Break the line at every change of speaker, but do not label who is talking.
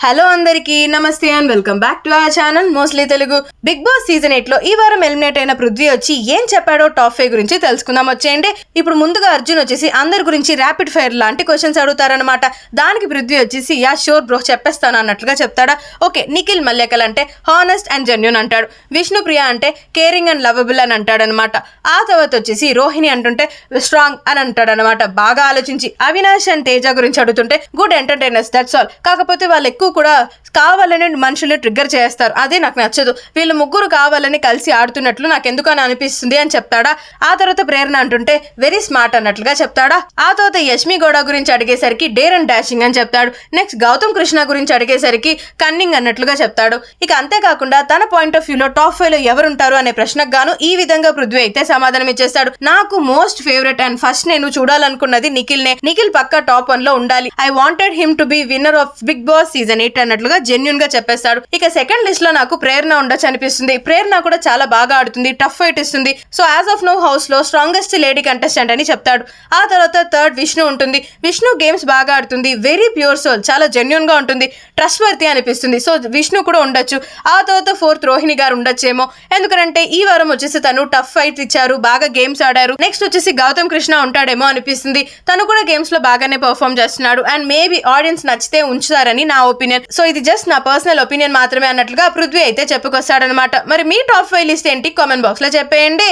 Hello అందరికీ నమస్తే and welcome back to our channel mostly Telugu. Big boss season 8 లో ఈ వారం ఎలిమినేట్ అయిన పృథ్వీ వచ్చి ఏం చెప్పాడో టాప్ 5 గురించి తెలుసుకుందాం వచ్చేయండి. ఇప్పుడు ముందుగా అర్జున్ వచ్చేసి అందరి గురించి ర్యాపిడ్ ఫైర్ లాంటి క్వశ్చన్స్ అడుగుతారనమాట. దానికి పృథ్వీ వచ్చేసి యా షూర్ బ్రో చెప్పేస్తాను అన్నట్లుగా చెప్తాడా. ఓకే, నిఖిల్ మల్లేకల్ అంటే హానెస్ట్ అండ్ జెన్యూన్ అంటాడు. విష్ణుప్రియ అంటే కేరింగ్ అండ్ లవబుల్ అని అంటాడనమాట. ఆ తర్వాత వచ్చేసి రోహిణి అంటుంటే స్ట్రాంగ్ అని అంటాడనమాట. బాగా ఆలోచించి అవినాష్ అండ్ తేజ గురించి అడుగుతుంటే గుడ్ ఎంటర్టైనర్స్ దట్స్ ఆల్. కాకపోతే వాళ్ళు ఎక్కువ కూడా కావాలని మనుషుల్ని ట్రిగ్గర్ చేస్తారు, అదే నాకు నచ్చదు. వీళ్ళు ముగ్గురు కావాలని కలిసి ఆడుతున్నట్లు నాకు ఎందుకని అనిపిస్తుంది అని చెప్తాడా. ఆ తర్వాత ప్రేరణ అంటుంటే వెరీ స్మార్ట్ అన్నట్లుగా చెప్తాడా. ఆ తర్వాత యష్మి గౌడ గురించి అడిగేసరికి డేర్ అండ్ డాషింగ్ అని చెప్తాడు. నెక్స్ట్ గౌతమ్ కృష్ణ గురించి అడిగేసరికి కన్నింగ్ అన్నట్లుగా చెప్తాడు. ఇక అంతేకాకుండా తన పాయింట్ ఆఫ్ వ్యూలో టాప్ 5 లో ఎవరుంటారు అనే ప్రశ్నకు గాను ఈ విధంగా పృథ్వీ అయితే సమాధానం ఇచ్చేస్తాడు. నాకు మోస్ట్ ఫేవరెట్ అండ్ ఫస్ట్ నేను చూడాలనుకున్నది నిఖిల్నే. నిఖిల్ పక్కా టాప్ 1 లో ఉండాలి. I wanted him to be winner of big boss season 8 అన్నట్లుగా జెన్యూన్ గా చెప్పేస్తాడు. ఇక సెకండ్ లిస్ట్ లో నాకు ప్రేరణ ఉండొచ్చు అనిపిస్తుంది. ప్రేరణ కూడా చాలా బాగా ఆడుతుంది, టఫ్ ఫైట్ ఇస్తుంది. So as of now house లో స్ట్రాంగెస్ట్ లేడీ కంటెస్టెంట్ అని చెప్తాడు. ఆ తర్వాత థర్డ్ విష్ణు ఉంటుంది. విష్ణు గేమ్స్ బాగా ఆడుతుంది, వెరీ ప్యూర్ సోల్, చాలా జెన్యూన్ గా ఉంటుంది, ట్రస్ట్ వర్తి అనిపిస్తుంది. సో విష్ణు కూడా ఉండొచ్చు. ఆ తర్వాత ఫోర్త్ రోహిణి గారు ఉండొచ్చేమో, ఎందుకంటే ఈ వారం వచ్చేసి తను టఫ్ ఫైట్ ఇచ్చారు, బాగా గేమ్స్ ఆడారు. నెక్స్ట్ వచ్చేసి గౌతమ్ కృష్ణ ఉంటాడేమో అనిపిస్తుంది. తను కూడా గేమ్స్ లో బాగానే పర్ఫామ్ చేస్తున్నాడు అండ్ మేబీ ఆడియన్స్ నచ్చితే ఉంచుతారని నా ఒపీనియన్. సో ఇది జస్ట్ నా పర్సనల్ ఒపీనియన్ మాత్రమే అన్నట్లుగా పృథ్వీ అయితే చెప్పుకొస్తాడనమాట. మరి మీ టాప్ 5 లిస్ట్ ఏంటి కామెంట్ బాక్స్ లో చెప్పేయండి.